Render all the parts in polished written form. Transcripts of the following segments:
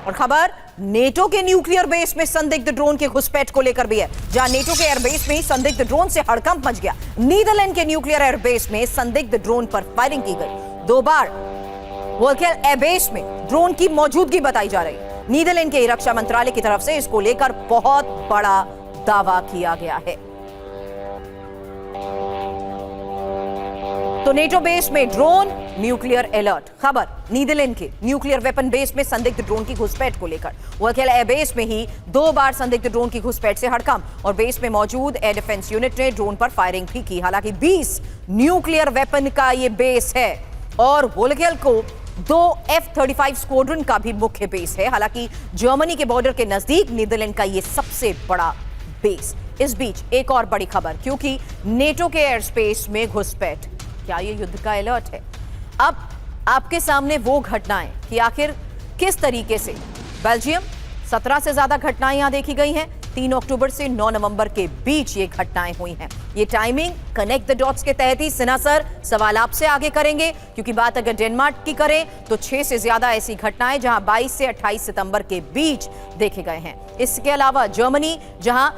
और खबर नेटो के न्यूक्लियर बेस में संदिग्ध ड्रोन के घुसपैठ को लेकर भी है, जहां नेटो के एयरबेस में संदिग्ध ड्रोन से हड़कंप मच गया। नीदरलैंड के न्यूक्लियर एयरबेस में संदिग्ध ड्रोन पर फायरिंग की गई। 2 बार वोल्केल एयरबेस में ड्रोन की मौजूदगी बताई जा रही है। नीदरलैंड के रक्षा मंत्रालय की तरफ से इसको लेकर बहुत बड़ा दावा किया गया है। तो नेटो बेस में ड्रोन, न्यूक्लियर अलर्ट। खबर नीदरलैंड के न्यूक्लियर वेपन बेस में संदिग्ध ड्रोन की घुसपैठ को लेकर। वोल्केल एयरबेस में ही 2 बार संदिग्ध ड्रोन की घुसपैठ से हड़कंप और बेस में मौजूद एयर डिफेंस यूनिट ने ड्रोन पर फायरिंग भी की। हालांकि 20 न्यूक्लियर वेपन का यह बेस है और वोल्केल को 2 F-35 स्क्वाड्रन का भी मुख्य बेस है। हालांकि जर्मनी के बॉर्डर के नजदीक नीदरलैंड का यह सबसे बड़ा बेस। इस बीच एक और बड़ी खबर, क्योंकि नेटो के एयर स्पेस में घुसपैठ, क्या यह युद्ध का अलर्ट है? अब आपके सामने वो घटनाएं कि आखिर किस तरीके से बेल्जियम 17 से ज्यादा घटनाएं यहां देखी गई हैं। 3 अक्टूबर से 9 नवंबर के बीच ये घटनाएं हुई हैं। ये टाइमिंग कनेक्ट द डॉट्स के तहत ही सिन्हा सर सवाल आपसे आगे करेंगे, क्योंकि बात अगर डेनमार्क की करें तो 6 से ज्यादा ऐसी घटनाएं जहां 22 से 28 सितंबर के बीच देखे गए हैं। इसके अलावा जर्मनी, जहां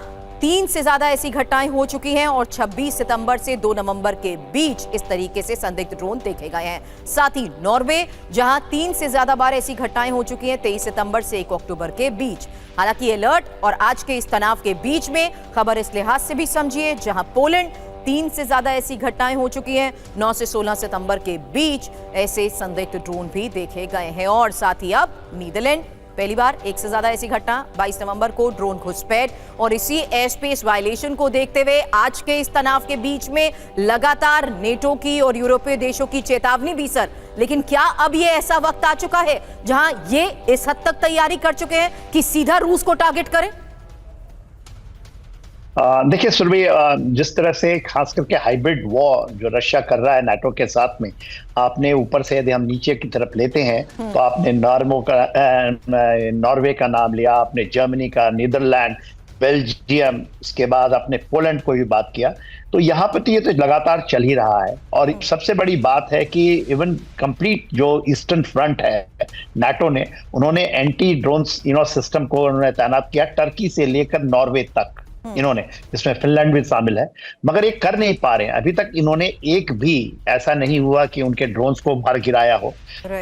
3 से ज्यादा ऐसी घटनाएं हो चुकी हैं और 26 सितंबर से 2 नवंबर के बीच इस तरीके से संदिग्ध ड्रोन देखे गए हैं। साथ ही नॉर्वे, जहां 3 से ज्यादा बार ऐसी घटनाएं हो चुकी हैं 23 सितंबर से 1 अक्टूबर के बीच। हालांकि अलर्ट और आज के इस तनाव के बीच में खबर इस लिहाज से भी समझिए, जहां पोलैंड 3 से ज्यादा ऐसी घटनाएं हो चुकी हैं। 9 से 16 सितंबर के बीच ऐसे संदिग्ध ड्रोन भी देखे गए हैं। और साथ ही अब नीदरलैंड, पहली बार 1 से ज्यादा ऐसी घटना 22 नवंबर को ड्रोन घुसपैठ और इसी एयर स्पेस वायलेशन को देखते हुए आज के इस तनाव के बीच में लगातार नेटो की और यूरोपीय देशों की चेतावनी भी सर। लेकिन क्या अब ये ऐसा वक्त आ चुका है जहां ये इस हद तक तैयारी कर चुके हैं कि सीधा रूस को टारगेट करें? देखिए सुरभि, जिस तरह से खास करके हाइब्रिड वॉर जो रशिया कर रहा है नाटो के साथ में, आपने ऊपर से यदि हम नीचे की तरफ लेते हैं तो आपने नॉर्वे का नाम लिया, आपने जर्मनी का, नीदरलैंड, बेल्जियम, इसके बाद आपने पोलैंड को भी बात किया। तो यहाँ पर तो ये तो लगातार चल ही रहा है। और सबसे बड़ी बात है कि इवन कंप्लीट जो ईस्टर्न फ्रंट है नाटो ने, उन्होंने एंटी ड्रोन सिस्टम को उन्होंने तैनात किया, टर्की से लेकर नॉर्वे तक इन्होंने, इसमें फिनलैंड भी शामिल है। मगर ये कर नहीं पा रहे हैं अभी तक। इन्होंने एक भी ऐसा नहीं हुआ कि उनके ड्रोन्स को मार गिराया हो।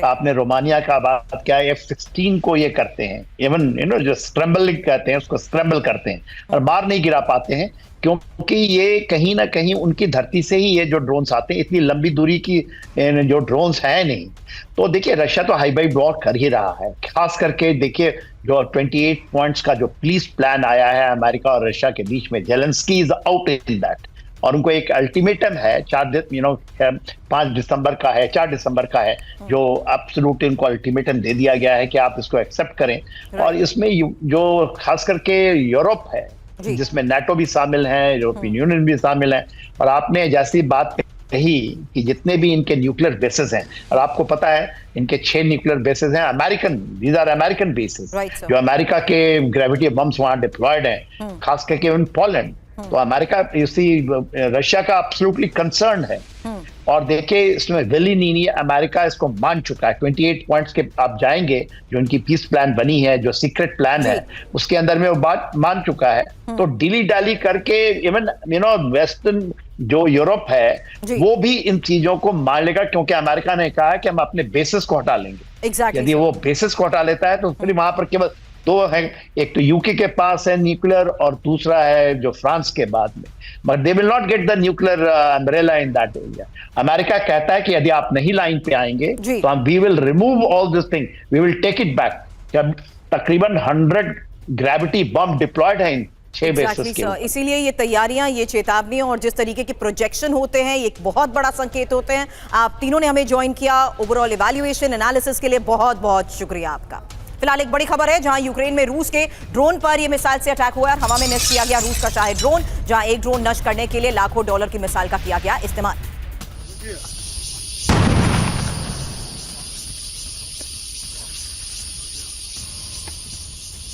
आपने रोमानिया का बात किया, F-16 को ये करते हैं, इवन जो स्क्रैम्बलिंग कहते हैं उसको स्क्रैम्बल करते हैं और मार नहीं गिरा पाते हैं, क्योंकि ये कहीं ना कहीं उनकी धरती से ही ये जो ड्रोन्स आते हैं, इतनी लंबी दूरी की जो ड्रोन्स है नहीं। तो देखिए रशिया तो हाइब्रिड वॉर कर ही रहा है। खास करके देखिए जो 28 पॉइंट्स का जो पीस प्लान आया है अमेरिका और रशिया के बीच में, Zelensky is out in that. और उनको एक अल्टीमेटम है 5 दिसंबर का है, 4 दिसंबर का है, जो एब्सोल्यूट इनको अल्टीमेटम दे दिया गया है कि आप इसको एक्सेप्ट करें। और इसमें जो खास करके यूरोप है, जिसमें नाटो भी शामिल है, यूरोपियन यूनियन भी शामिल है। और आपने जैसी बात कही कि जितने भी इनके न्यूक्लियर बेसेस हैं, और आपको पता है इनके 6 न्यूक्लियर बेसेस हैं American, these are American bases, जो अमेरिका के ग्रेविटी बम्स वहां डिप्लॉयड हैं, खास करके इन पोलैंड। तो अमेरिका इसी रशिया का एब्सोल्युटली कंसर्न है। और देखिए इसमें विली नीनी अमेरिका इसको मान चुका है। 28 पॉइंट्स के आप जाएंगे, जो उनकी पीस प्लान बनी है, जो सीक्रेट प्लान है, उसके अंदर में वो बात मान चुका है। तो डिली डाली करके इवन वेस्टर्न जो यूरोप है वो भी इन चीजों को मान लेगा, क्योंकि अमेरिका ने कहा है कि हम अपने बेसिस को हटा लेंगे। यदि वो बेसिस को हटा लेता है तो फिर वहां पर केवल 2 है, एक तो यूके के पास है न्यूक्लियर और दूसरा है जो फ्रांस के बाद में। But they will not get the nuclear umbrella in that area. America कहता है कि यदि आप नहीं लाइन पे आएंगे तो हम we will remove all this thing, we will take it back. जब तकरीबन 100 ग्रेविटी बम डिप्लॉयड है इन 6 बेसिस के। इसीलिए ये तैयारियां, ये चेतावनी और जिस तरीके के प्रोजेक्शन होते हैं, ये एक बहुत बड़ा संकेत होते हैं। आप तीनों ने हमें ज्वाइन किया ओवरऑल इवैल्यूएशन एनालिसिस के लिए, बहुत बहुत शुक्रिया आपका। फिलहाल एक बड़ी खबर है, जहां यूक्रेन में रूस के ड्रोन पर यह मिसाइल से अटैक हुआ और हवा में नष्ट किया गया रूस का शाही ड्रोन, जहां एक ड्रोन नष्ट करने के लिए लाखों डॉलर की मिसाइल का किया गया इस्तेमाल।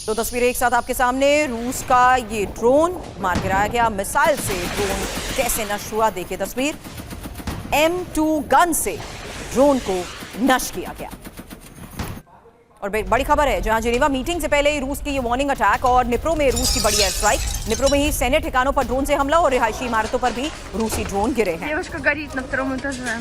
तो तस्वीरें एक साथ आपके सामने, रूस का ये ड्रोन मार गिराया गया मिसाइल से। ड्रोन कैसे नष्ट हुआ देखिए तस्वीर। M2 गन से ड्रोन को नष्ट किया गया। और बड़ी खबर है, जहां जिनेवा मीटिंग से पहले ही रूस की ये वार्निंग अटैक और निप्रो में रूस की बड़ी एयर स्ट्राइक। निप्रो में ही सैन्य ठिकानों पर ड्रोन से हमला और रिहायशी इमारतों पर भी रूसी ड्रोन गिरे हैं। Девушка горит на втором этаже.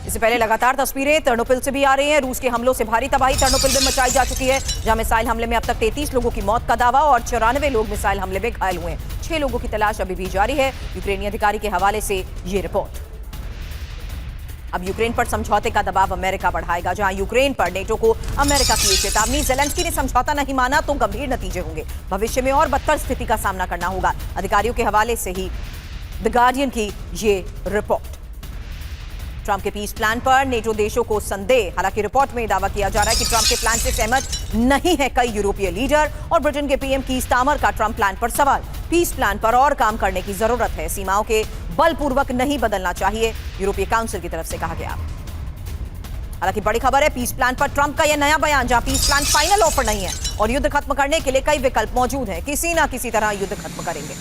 इससे पहले लगातार तस्वीरें टर्नोपिल से भी आ रही हैं। रूस के हमलों से भारी तबाही टर्नोपिल में मचाई जा चुकी है, जहां मिसाइल हमले में अब तक 33 लोगों की मौत का दावा और 94 लोग मिसाइल हमले में घायल हुए हैं। 6 लोगों की तलाश अभी भी जारी है, यूक्रेनी अधिकारी के हवाले से ये रिपोर्ट। अब यूक्रेन पर समझौते का दबाव अमेरिका बढ़ाएगा, जहां यूक्रेन पर नेटो को अमेरिका की ये चेतावनी, ज़ेलेंस्की ने समझौता नहीं माना तो गंभीर नतीजे होंगे, भविष्य में और बदतर स्थिति का सामना करना होगा। अधिकारियों के हवाले से ही द गार्डियन की ये रिपोर्ट। ट्रंप के पीस प्लान पर नेटो देशों को संदेह। हालांकि रिपोर्ट में दावा किया जा रहा है कि ट्रंप के प्लान से सहमत नहीं है कई यूरोपीय लीडर, और ब्रिटेन के पीएम कीर स्टारमर का ट्रंप प्लान पर सवाल। पीस प्लान पर और काम करने की जरूरत है, सीमाओं के बलपूर्वक नहीं बदलना चाहिए, यूरोपीय काउंसिल की तरफ से कहा गया। हालांकि बड़ी खबर है, पीस प्लान पर ट्रंप का यह नया बयान, जहां पीस प्लान फाइनल ऑफर नहीं है और युद्ध खत्म करने के लिए कई विकल्प मौजूद हैं, किसी ना किसी तरह युद्ध खत्म करेंगे।